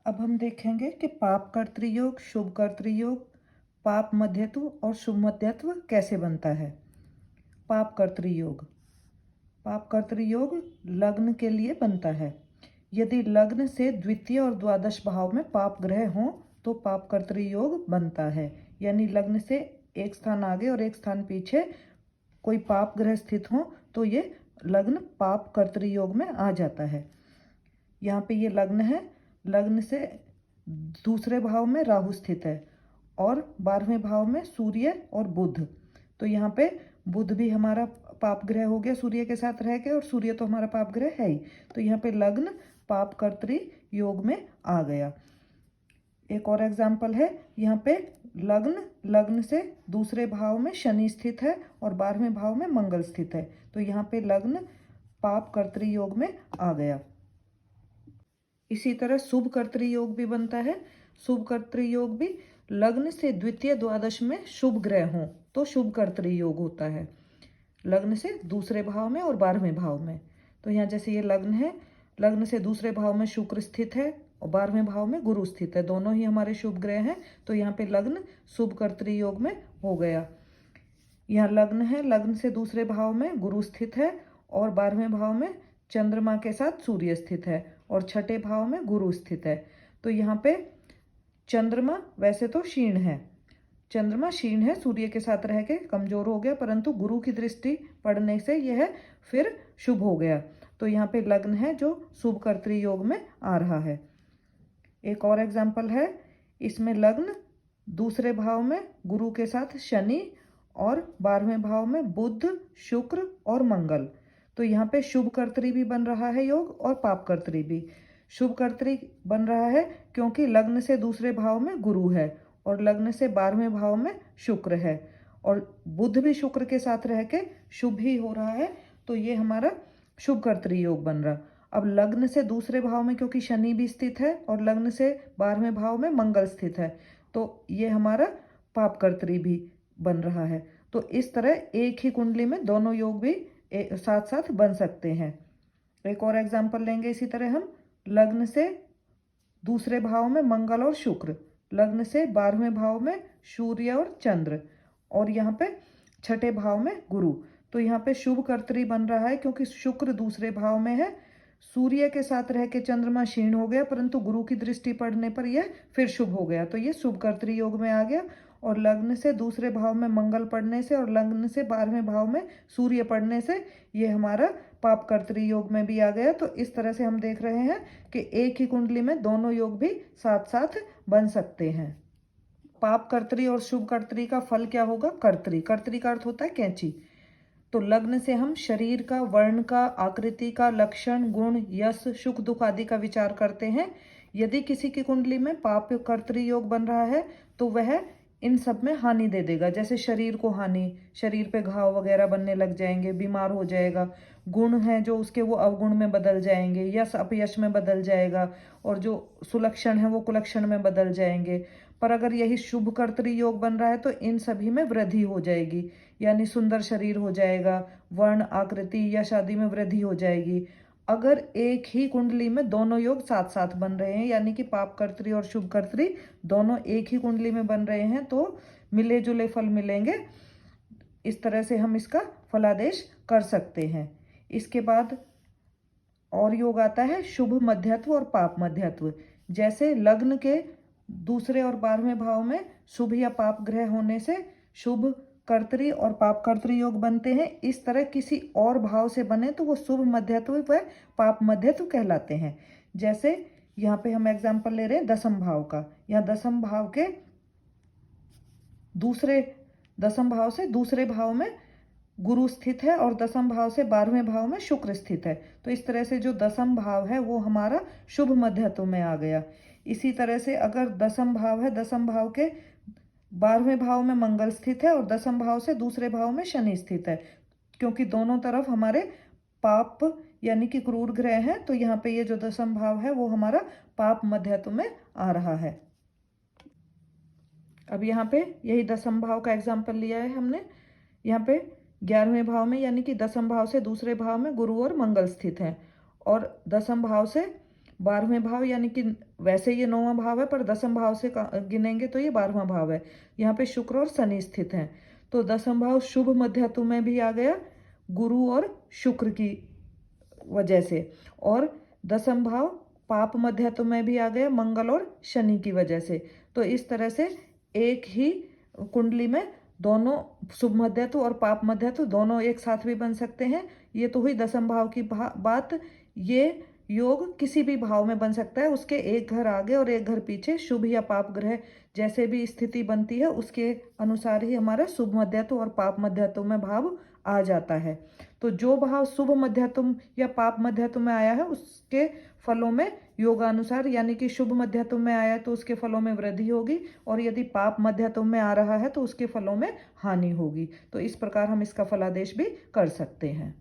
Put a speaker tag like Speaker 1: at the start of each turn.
Speaker 1: अब हम देखेंगे कि पाप कर्तृयोग, शुभ कर्तृयोग, पाप मध्यत्व और शुभ मध्यत्व कैसे बनता है। पाप कर्तृयोग। पाप कर्तृयोग लग्न के लिए बनता है। यदि लग्न से द्वितीय और द्वादश भाव में पाप ग्रह हों तो पाप कर्तृयोग बनता है। यानी लग्न से एक स्थान आगे और एक स्थान पीछे कोई पाप ग्रह स्थित हो तो ये लग्न पाप कर्तृयोग में आ जाता है। यहाँ पे ये लग्न है, लग्न से दूसरे भाव में राहु स्थित है और 12वें भाव में सूर्य और बुध। तो यहाँ पे बुध भी हमारा पाप ग्रह हो गया सूर्य के साथ रह के, और सूर्य तो हमारा पाप ग्रह है ही। तो यहाँ पे लग्न पाप कर्तृ योग में आ गया। एक और एग्जाम्पल है, यहाँ पे लग्न से दूसरे भाव में शनि स्थित है और 12वें भाव में मंगल स्थित है। तो यहाँ पे लग्न पाप कर्तृ योग में आ गया। इसी तरह शुभ कर्तृ योग भी बनता है। शुभ कर्तृ योग भी लग्न से द्वितीय द्वादश में शुभ ग्रह हों तो शुभ कर्तृ योग होता है, लग्न से दूसरे भाव में और 12वें भाव में। तो यहाँ जैसे ये लग्न है, लग्न से दूसरे भाव में शुक्र स्थित है और 12वें भाव में गुरु स्थित है, दोनों ही हमारे शुभ ग्रह हैं। तो यहाँ पे लग्न शुभ कर्तृ योग में हो गया। यहाँ लग्न है, लग्न से दूसरे भाव में गुरु स्थित है और 12वें भाव में चंद्रमा के साथ सूर्य स्थित है और छठे भाव में गुरु स्थित है। तो यहाँ पे चंद्रमा वैसे तो क्षीण है, चंद्रमा क्षीण है, सूर्य के साथ रह के कमजोर हो गया, परंतु गुरु की दृष्टि पड़ने से यह फिर शुभ हो गया। तो यहाँ पे लग्न है जो शुभ कर्तृ योग में आ रहा है। एक और एग्जाम्पल है, इसमें लग्न दूसरे भाव में गुरु के साथ शनि और 12वें भाव में बुध, शुक्र और मंगल। तो यहाँ पे शुभ कर्तरी भी बन रहा है योग और पाप कर्तरी भी। शुभ कर्तरी बन रहा है क्योंकि लग्न से दूसरे भाव में गुरु है और लग्न से 12वें भाव में शुक्र है और बुध भी शुक्र के साथ रह के शुभ ही हो रहा है। तो ये हमारा शुभ कर्तरी योग बन रहा। अब लग्न से दूसरे भाव में क्योंकि शनि भी स्थित है और लग्न से 12वें भाव में मंगल स्थित है, तो ये हमारा पाप कर्तरी भी बन रहा है। तो इस तरह एक ही कुंडली में दोनों योग भी साथ साथ बन सकते हैं। एक और एग्जाम्पल लेंगे इसी तरह हम, लग्न से दूसरे भाव में मंगल और शुक्र, लग्न से 12वें भाव में सूर्य और चंद्र और यहाँ पे छठे भाव में गुरु। तो यहाँ पे शुभ कर्तरी बन रहा है क्योंकि शुक्र दूसरे भाव में है, सूर्य के साथ रह के चंद्रमा क्षीण हो गया, परंतु गुरु की दृष्टि पड़ने पर यह फिर शुभ हो गया। तो ये शुभ कर्तरी योग में आ गया। और लग्न से दूसरे भाव में मंगल पड़ने से और लग्न से 12वें भाव में सूर्य पड़ने से ये हमारा पाप कर्तरी योग में भी आ गया। तो इस तरह से हम देख रहे हैं कि एक ही कुंडली में दोनों योग भी साथ साथ बन सकते हैं। पाप कर्तरी और शुभ कर्तरी का फल क्या होगा? कर्तरी, कर्तरी का अर्थ होता है कैंची। तो लग्न से हम शरीर का, वर्ण का, आकृति का, लक्षण, गुण, यश, सुख दुख आदि का विचार करते हैं। यदि किसी की कुंडली में पाप कर्तरी योग बन रहा है तो वह इन सब में हानि दे देगा। जैसे शरीर को हानि, शरीर पे घाव वगैरह बनने लग जाएंगे, बीमार हो जाएगा। गुण है जो उसके वो अवगुण में बदल जाएंगे, यश अपयश में बदल जाएगा और जो सुलक्षण है वो कुलक्षण में बदल जाएंगे। पर अगर यही शुभ कर्तरी योग बन रहा है तो इन सभी में वृद्धि हो जाएगी, यानी सुंदर शरीर हो जाएगा, वर्ण, आकृति, यश आदि में वृद्धि हो जाएगी। अगर एक ही कुंडली में दोनों योग साथ साथ बन रहे हैं, यानी कि पाप कर्तरी और शुभ कर्तरी दोनों एक ही कुंडली में बन रहे हैं, तो मिले जुले फल मिलेंगे। इस तरह से हम इसका फलादेश कर सकते हैं। इसके बाद और योग आता है शुभ मध्यत्व और पाप मध्यत्व। जैसे लग्न के दूसरे और 12वें भाव में शुभ या पाप ग्रह होने से शुभ कर्तरी और पाप कर्तरी योग बनते हैं, इस तरह किसी और भाव से बने तो वो शुभ मध्यत्व व पाप मध्यत्व कहलाते हैं। जैसे यहाँ पे हम एग्जाम्पल ले रहे हैं दसम भाव का। यहाँ दसम भाव के दसम भाव से दूसरे भाव में गुरु स्थित है और दसम भाव से 12वें भाव में शुक्र स्थित है। तो इस तरह से जो दसम भाव है वो हमारा शुभ मध्यत्व में आ गया। इसी तरह से अगर दसम भाव है, दसम भाव के 12वें भाव में मंगल स्थित है और दसम भाव से दूसरे भाव में शनि स्थित है, क्योंकि दोनों तरफ हमारे पाप यानी कि क्रूर ग्रह हैं, तो यहाँ पे ये जो दसम भाव है वो हमारा पाप मध्यत्व में आ रहा है। अब यहाँ पे यही दसम भाव का एग्जाम्पल लिया है हमने। यहाँ पे 11वें भाव में यानी कि दसम भाव से दूसरे भाव में गुरु और मंगल स्थित हैं और दसम भाव से 12वें भाव यानी कि वैसे ये 9वां भाव है, पर 10म भाव से गिनेंगे तो ये 12वां भाव है। यहाँ पे शुक्र और शनि स्थित हैं, तो 10म भाव शुभ मध्यत्व में भी आ गया गुरु और शुक्र की वजह से, और 10म भाव पाप मध्यत्व में भी आ गया मंगल और शनि की वजह से। तो इस तरह से एक ही कुंडली में दोनों शुभ मध्यत्व और पाप मध्यत्व दोनों एक साथ भी बन सकते हैं। ये तो हुई 10म भाव की बात। ये योग किसी भी भाव में बन सकता है, उसके एक घर आगे और एक घर पीछे शुभ या पाप ग्रह जैसे भी स्थिति बनती है उसके अनुसार ही हमारा शुभ मध्यत्व और पाप मध्यत्व में भाव आ जाता है। तो जो भाव शुभ मध्यत्व या पाप मध्यत्व में आया है उसके फलों में योगानुसार, यानी कि शुभ मध्यत्व में आया तो उसके फलों में वृद्धि होगी, और यदि पाप मध्यत्व में आ रहा है तो उसके फलों में हानि होगी। तो इस प्रकार हम इसका फलादेश भी कर सकते हैं।